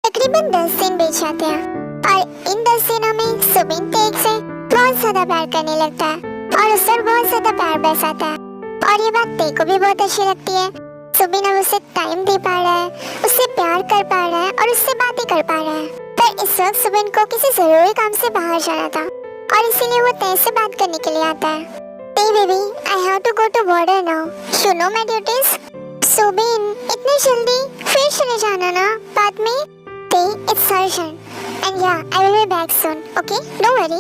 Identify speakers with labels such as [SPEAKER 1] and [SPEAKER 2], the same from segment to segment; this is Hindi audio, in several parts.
[SPEAKER 1] तकरीबन 10 सीन बीत जाते हैं और इन 10 सीनों में सुबिन तेग से बहुत ज्यादा प्यार करने लगता है और उस पर बहुत ज्यादा प्यार बरसाता है और ये बात तेग को भी बहुत अच्छी लगती है। सुबिन अब उसे टाइम दे पा रहा है, उससे प्यार कर पा रहा है और उससे बातें कर पा रहा है। पर इस वक्त सुबिन को किसी जरूरी काम से बाहर जाना था और इसीलिए वो तेग से बात करने के लिए आता है। Hey baby, I have to go to border now. You know my duties? Subin, इतनी जल्दी फिर चले जाना ना बाद में? Hey, it's urgent. And yeah, I will be back soon. Okay, don't worry.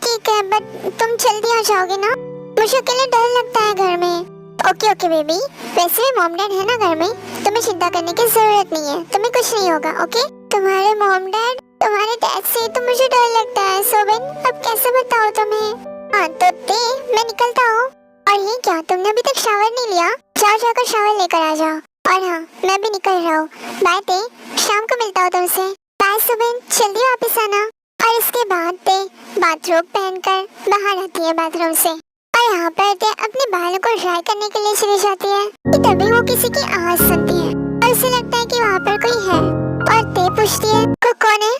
[SPEAKER 1] ठीक है, but तुम जल्दी आ जाओगे ना? मुझे अकेले डर लगता है घर में। ओके बेबी, वैसे भी मॉम डैड है ना घर में, तुम्हें चिंता करने की जरूरत नहीं है, तुम्हें कुछ नहीं होगा। ओके? तुम्हारे मॉम डैड, तुम्हारे डैड से तो मुझे डर लगता है सुबिन, अब कैसे बताओ तुम्हें? हाँ तो ते, मैं निकलता हूँ। और ये क्या, तुमने अभी तक शावर नहीं लिया? जाओ जाकर शावर लेकर आ जाओ। और हाँ, मैं भी निकल रहा हूँ। बाय ते, शाम को मिलता हूँ तुमसे। बाय सुबिन, जल्दी वापस आना। और इसके बाद ते बाथरूम पहनकर बाहर आती है बाथरूम से और यहाँ पर ते अपने बालों को ड्राई करने के लिए चली जाती है कि तभी वो किसी की आवाज सुनती है और उसे लगता है कि वहाँ पर कोई है और ते पूछती है कौन है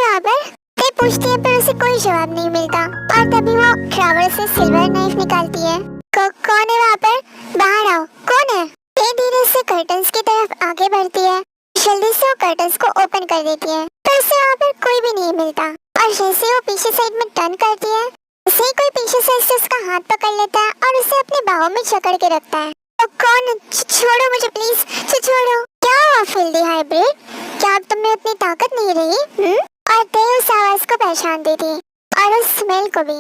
[SPEAKER 1] वहाँ पर? ते पूछती है पर उसे कोई जवाब नहीं मिलता और तभी वो ड्रावर से सिल्वर नाइफ निकालती है। कौन है वहाँ पर? बाहर आओ, कौन है? ते धीरे से कर्टन्स की तरफ आगे बढ़ती है, जल्दी से वो कर्टन्स को ओपन कर देती है पर उसे वहाँ पर कोई भी नहीं मिलता और जैसे वो पीछे साइड में टर्न करती है उसे कोई पीछे साइड से उसका हाथ पकड़ लेता है और उसे अपने बाहों में जकड़ के रखता है। तो कौन? छोड़ो मुझे प्लीज, छोड़ो। क्या हुआ फिल्दी हाइब्रिड, क्या अब तुम में उतनी ताकत नहीं रही? और ते उस आवाज को पहचानती थी और उस स्मेल को भी।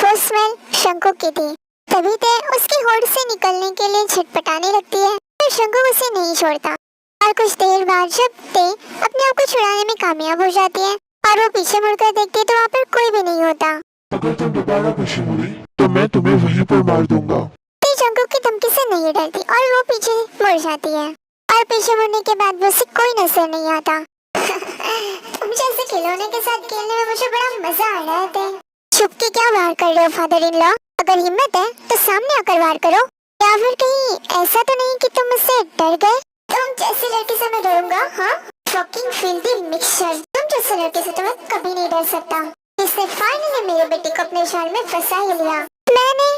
[SPEAKER 1] वो स्मेल शंकुक की थी। तभी ते उसकी होड़ से निकलने के लिए छटपटाने लगती है पर शंकुक उसे नहीं छोड़ता और कुछ देर बाद जब ते अपने आप को छुड़ाने में कामयाब हो जाती है और वो पीछे मुड़कर देखती है तो वहाँ पर कोई भी नहीं होता।
[SPEAKER 2] अगर तुम दोबारा पीछे मुड़ी तो मैं तुम्हें वहीं पर मार दूंगा।
[SPEAKER 1] ते शंकुक की धमकी से नहीं डरती और वो पीछे मुड़ जाती है और पीछे मुड़ने के बाद वो उसे कोई नजर नहीं आता। तुम जैसे खिलौने के साथ खेलने में मुझे बड़ा मजा आ रहा है। चुप के क्या वार कर रहे हो फादर इन लॉ? अगर हिम्मत है तो सामने आकर वार करो, या फिर कहीं ऐसा तो नहीं कि तुम मुझसे डर गए? तुम जैसी लड़की से मैं डरूंगा? हाँ, फकिंग फिल्दी मिक्सचर, तुम जैसे लड़की से तो मैं कभी नहीं डर सकता। इसने फाइनली मेरे बेटे को अपने जाल में फंसा ही लिया। मैंने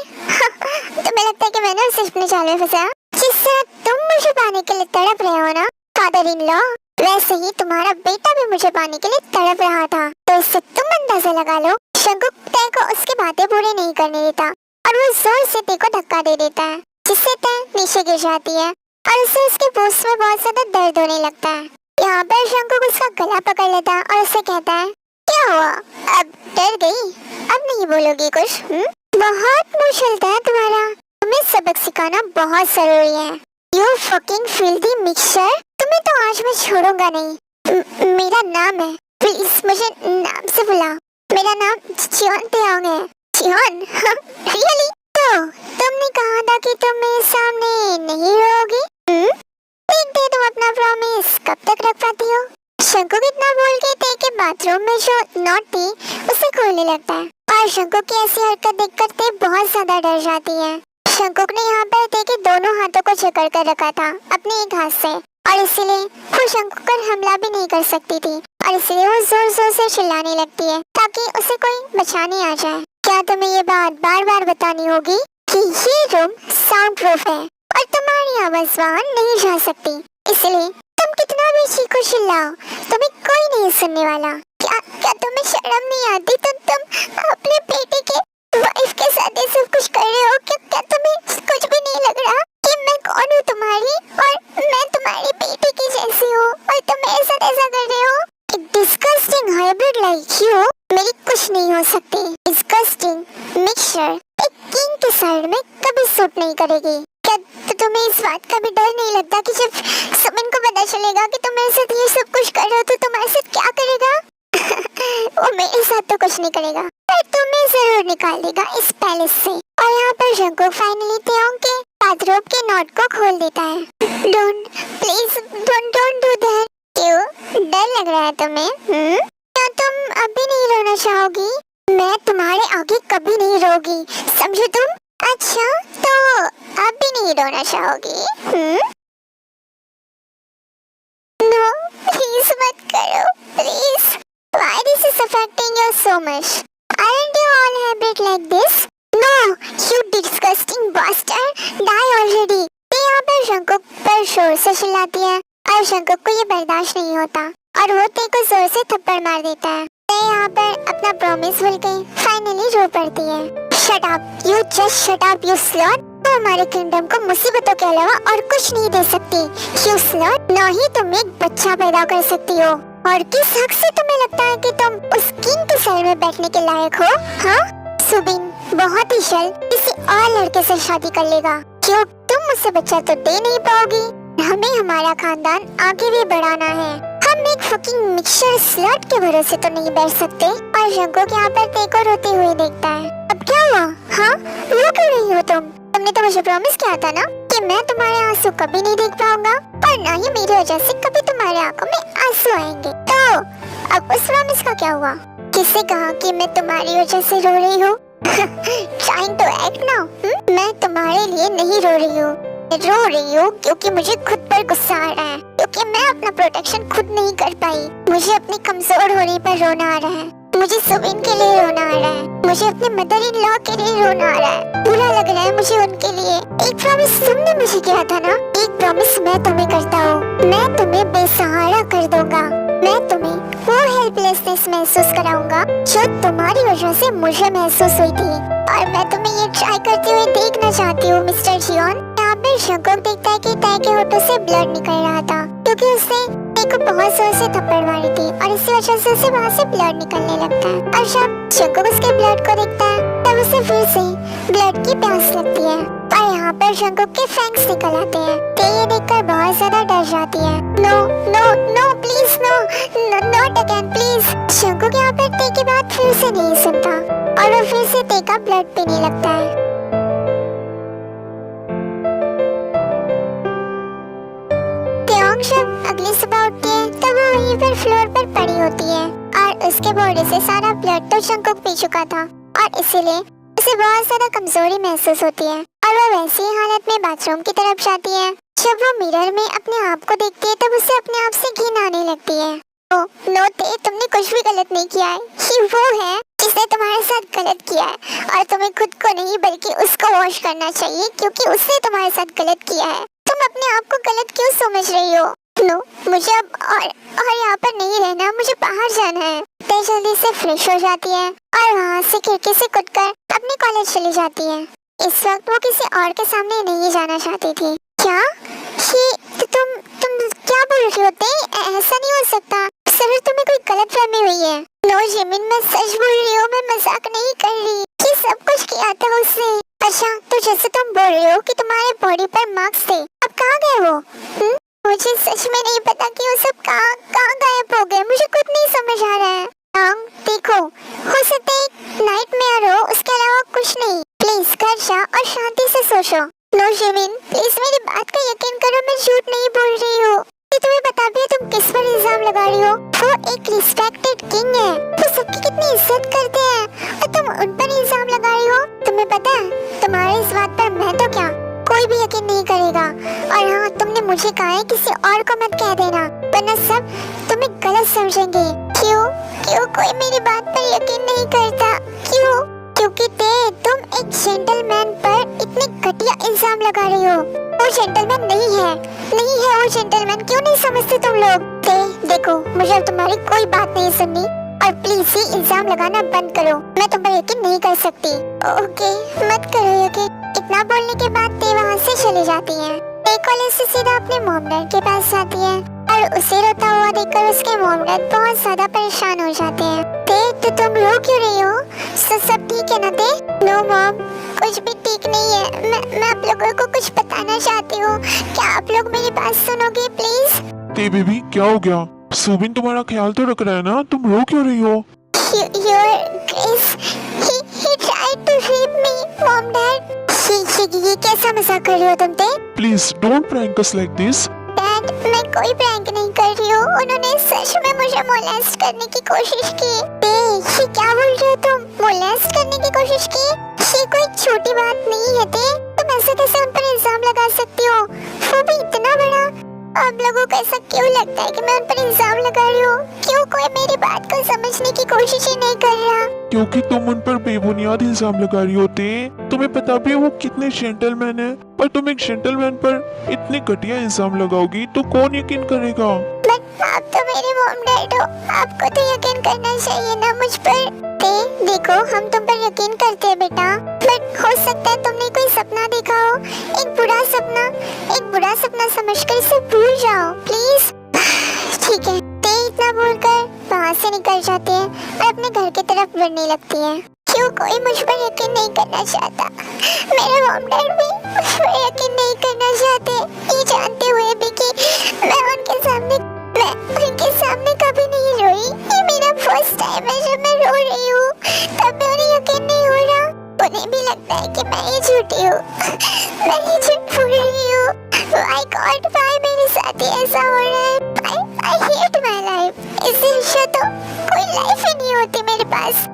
[SPEAKER 1] तुम्हें लगता है कि मैंने उसे अपने जाल में फंसाया? जिस तरह तुम मुझे पाने के लिए तड़प रहे हो ना फादर इन लॉ, वैसे ही तुम्हारा बेटा भी मुझे पाने के लिए तड़प रहा था। तो इससे तुम अंदाजा लगा लो शंकुक ते को उसकी बातें पूरी नहीं करने देता और वो जोर से ते को धक्का दे देता है जिससे ते नीचे गिर जाती है और उससे उसके बूस्ट में बहुत ज्यादा दर्द होने लगता है। यहाँ पर शंकुक उसका गला पकड़ लेता है और उससे कहता है, क्या हुआ, अब डर गई? अब नहीं बोलोगी कुछ? बहुत मुंह चलता है तुम्हारा, तुम्हें सबक सिखाना बहुत जरूरी है। यू फकिंग फिल्दी मिक्सचर, तुम्हें तो आज मैं छोड़ूंगा नहीं। मेरा नाम है, प्लीज मुझे नाम से बुलाओ। मेरा नाम चियोन तेओंग है। चियोन? रियली? तो तुमने कहा था कि तुम मेरे सामने नहीं रहोगी। देखते हैं तुम अपना प्रॉमिस कब तक रख पाती हो। शंकुक इतना बोल के ते के बाथरूम में जो नॉट थी उसे खोलने लगता है और शंकुक की ऐसी हरकत देखकर ते बहुत ज्यादा डर जाती है। शंकुक ने यहाँ पर ते के दोनों हाथों को जकड़ कर रखा था अपने एक हाथ से और इसीलिए वो शंकुक पर हमला भी नहीं कर सकती थी और इसलिए वो जोर जोर से चिल्लाने लगती है ताकि उसे कोई बचाने आ जाए। क्या तुम्हें ये बात बार बार बतानी होगी कि ये रूम साउंड प्रूफ है और तुम्हारी आवाज वहाँ नहीं जा सकती, इसलिए तुम कितना भी चीखो चिल्लाओ तुम्हें कोई नहीं सुनने वाला। क्या तुम्हें शर्म नहीं आती? तुम अपने बेटे के वाइफ के साथ ये सब कुछ कर रहे हो? क्या तुम्हें कुछ भी नहीं लग रहा कि मैं कौन हूँ तुम्हारी और मैं तुम्हारी बेटी की जैसी हूँ और तुम मेरे साथ ऐसा कर रहे हो? एक डिस्गस्टिंग हाइब्रिड लाइक यू मेरी कुछ नहीं हो सकती। डिस्गस्टिंग मिक्सचर एक किंग के साइड में कभी सूट नहीं करेगी। क्या तुम्हें इस बात का भी डर नहीं लगता कि जब सुमिन को पता चलेगा कि तुम मेरे साथ ये सब कुछ कर रहे हो तो तुम्हारे साथ क्या करेगा? वो मेरे साथ तो कुछ नहीं करेगा पर तुम्हें जरूर निकाल देगा इस पैलेस से। और यहाँ पर शंकुक फाइनली तेओंग के बाथरूम के नॉट को खोल देता है। Don't please don't do that. क्यों, डर लग रहा है तुम्हें? क्या तुम अभी नहीं रोना चाहोगी? मैं तुम्हारे आगे कभी नहीं रोगी, समझे तुम? अच्छा तो अब भी नहीं रोना चाहोगी? नो प्लीज मत करो please. Why this is affecting you so much? Aren't you all habit like this? No, you disgusting bastard, die already। ते यहाँ पर शंकुक पर शोर से चिल्लाती है और शंकुक को ये बर्दाश्त नहीं होता और वो ते को जोर से थप्पड़ मार देता है। ते यहाँ पर अपना प्रॉमिस भूल के फाइनली रो पड़ती है। Shut up, you just shut up, you slut। तो हमारे किंगडम को मुसीबतों के अलावा और कुछ नहीं दे सकती। You slut, ना ही तुम एक बच्चा पैदा कर सकती हो और किस हक से तुम्हें लगता है कि तुम उस किंग के सर में बैठने के लायक हो? हाँ सुबिन बहुत ही जल्द किसी और लड़के से शादी कर लेगा। क्यों तुम मुझसे बच्चा तो दे नहीं पाओगी। हमें हमारा खानदान आगे भी बढ़ाना है। हम एक फकिंग मिक्सचर स्लट के भरोसे तो नहीं बैठ सकते। और शंकुक यहाँ पर ते को रोते हुए देखता है। अब क्या हुआ? हाँ रो क्यों रही हो तुम? तुमने तो मुझे प्रॉमिस किया था ना कि मैं तुम्हारे आंसू कभी नहीं देख पाऊंगा और ना ही मेरी वजह से कभी तुम्हारे आंखों में आंसू आएंगे। तो अब उस प्रॉमिस का क्या हुआ? किससे कहा कि मैं तुम्हारी वजह से रो रही हूँ? Trying to act now? मैं तुम्हारे लिए नहीं रो रही हूँ। रो रही हूँ क्योंकि मुझे खुद पर गुस्सा आ रहा है, क्योंकि मैं अपना प्रोटेक्शन खुद नहीं कर पाई। मुझे अपनी कमजोर होने पर रोना आ रहा है। मुझे सुबिन के लिए रोना आ रहा है। मुझे अपने मदर इन लॉ के लिए रोना आ रहा है। बुरा लग रहा है मुझे उनके लिए। एक प्रॉमिस तुमने मुझे किया था ना, एक प्रॉमिस मैं तुम्हें करता हूँ। मैं तुम्हें बेसहारा कर दूंगा। मैं तुम्हें वो हेल्पलेसनेस महसूस कराऊंगा जो तुम्हारी वजह से मुझे महसूस हुई थी। और मैं तुम्हें ये ट्राई करते हुए देखना चाहती हूँ मिस्टर जियोन। यहाँ पे शंकुक देखता है कि ताई के होठों से ब्लड निकल रहा था क्योंकि उसने ताई को बहुत जोर से थप्पड़ मारी थी और इसी वजह से उसे वहाँ से ब्लड निकलने लगता है। और जब शंकुक उसके ब्लड को देखता है तब उसे फिर से ब्लड की प्यास लगती है और यहाँ पर शंकुक के फैंक्स निकल आते हैं। ते ये देखकर बहुत ज्यादा डर जाती है। No no no please no, not again please. शंकुक यहाँ पर ते की बात फिर से नहीं सुनता और वो फिर से ते का ब्लड पीने लगता है। तेओंग जब अगली सुबह उठती है तब वो वहीं पर फ्लोर पर पड़ी होती है और उसके बॉडी से सारा ब्लड तो शंकुक पी चुका था और इसीलिए उसे बहुत ज्यादा कमजोरी महसूस होती है और वो वैसी ही हालत में बाथरूम की तरफ जाती है। जब वो मिरर में अपने आप को देखती है तब उसे अपने आप से घिन आने लगती है। नो ते तुमने कुछ भी गलत नहीं किया है। ये वो है जिसने तुम्हारे साथ गलत किया है और तुम्हें खुद को नहीं बल्कि उसको वॉश करना चाहिए क्योंकि उसने तुम्हारे साथ गलत किया है। तुम अपने आप को गलत क्यों समझ रही हो? नो मुझे अब और यहाँ पर नहीं रहना, मुझे बाहर जाना है। ते जल्दी से फ्रेश हो जाती है और वहाँ से खिड़की से कूदकर अपने कॉलेज चली जाती है। इस वक्त वो किसी और के सामने नहीं जाना चाहती थी। क्या ये तुम क्या बोल रही होते? ऐसा नहीं हो सकता। सर तुम्हें कोई गलतफहमी हुई है। नो जिमिन मैं सच बोल रही हूँ, मैं मजाक नहीं कर रही। ये सब कुछ किया था उसने। अच्छा तो जैसे तुम बोल रही हो कि तुम्हारे बॉडी पर मार्क्स थे, अब कहाँ गए वो? मुझे सच में नहीं पता कि वो सब कहाँ गायब हो गए। मुझे खुद नहीं समझ आ रहा है। देखो हो सकता है नाइटमेयर हो, उसके अलावा कुछ नहीं। प्लीज घर जा और शांति से सोचो। नो जिमिन प्लीज मेरी बात का यकीन करो, मैं झूठ नहीं बोल रही हूँ। तुम्हें पता भी है तुम किस पर इल्जाम लगा रही हो? वो एक रिस्पेक्टेड किंग है, वो सबकी कितनी इज्जत करते हैं और तुम उन पर इल्जाम लगा रही हो। तुम्हें पता है तुम्हारे इस बात पर मैं तो क्या कोई भी यकीन नहीं करेगा। और हाँ तुमने मुझे कहा है किसी और को मत कह देना वरना सब तुम्हें गलत समझेंगे। क्यों क्यों कोई मेरी बात पर यकीन नहीं करता? क्यों? क्योंकि तुम एक जेंटलमैन पर इतने घटिया इल्जाम लगा रही हो। वो जेंटलमैन नहीं है वो जेंटलमैन। क्यों नहीं समझते तुम लोग? देखो मुझे अब तुम्हारी कोई बात नहीं सुननी और प्लीज ये इल्जाम लगाना बंद करो। मैं तुम पर यकीन नहीं कर सकती। ओके मत करो यकीन। इतना बोलने के बाद ते वहाँ से चली जाती है। ते कॉलेज से सीधा अपने मॉम डैड के पास जाती है और उसे रोता हुआ देखकर उसके मॉम डैड बहुत ज्यादा परेशान हो जाते हैं। तो तुम रो क्यों रही हो? सब ठीक है ना ते? नो मॉम कुछ भी ठीक नहीं है। मैं आप लोगों को कुछ बताना चाहती हूँ। क्या आप लोग मेरी बात सुनोगे प्लीज?
[SPEAKER 2] ते बेबी क्या हो गया? सुबिन तुम्हारा ख्याल तो रख रहा है ना, तुम रो क्यों रही हो?
[SPEAKER 1] Your Grace, he tried to rape me, Mom, Dad. ये कैसा मजाक कर रही हो तुम?
[SPEAKER 2] Please don't prank us like this.
[SPEAKER 1] Dad मैं कोई प्रैंक नहीं कर रही हूँ। उन्होंने सच में मुझे मोलेस्ट करने की कोशिश की। ये क्या बोल रहे हो तुम? मोलेस्ट करने की कोशिश की? ये कोई छोटी बात नहीं है। तुम ऐसे कैसे उन पर इल्जाम लगा सकती हो? वो भी इतना बड़ा। आप लोगों को ऐसा क्यों लगता है कि मैं उन पर इल्जाम लगा रही हूँ? क्यों कोई मेरी बात को समझने की कोशिश ही नहीं कर रहा?
[SPEAKER 2] क्योंकि तुम उन पर बेबुनियाद इल्जाम लगा रही होती। तुम्हें पता भी है वो कितने जेंटलमैन है, पर तुम एक जेंटलमैन पर इतने घटिया इल्जाम लगाओगी तो कौन यकीन करेगा?
[SPEAKER 1] बट आप तो मेरे मॉम डैड हो, आपको तो यकीन करना चाहिए ना मुझ पर। देखो हम तुम पर यकीन करते हैं बेटा, बट हो सकता है तुमने कोई सपना देखा हो, एक बुरा सपना समझकर इसे भूल जाओ प्लीज। ठीक है, ते इतना बोलकर वहाँ से निकल जाते हैं और अपने घर की तरफ बढ़ने लगती है। क्यों कोई मुझ पर यकीन नहीं करना चाहता? मेरे मॉम डैड भी मुझ पर यकीन नहीं करना चाहते, ये जानते हुए भी कि मैं उनके सामने कभी नहीं रोई। ये मेरा फर्स्ट टाइम है जब मैं रो रही हूँ, तब भी उन्हें यकीन नहीं हो रहा। उन्हें भी लगता है कि मैं ही झूठी हूँ, मैं ही झूठ बोल रही हूँ। माय गॉड, भाई मेरे साथ ही ऐसा हो रहा है। I hate my life. इससे अच्छा तो कोई लाइफ ही नहीं होती मेरे पास।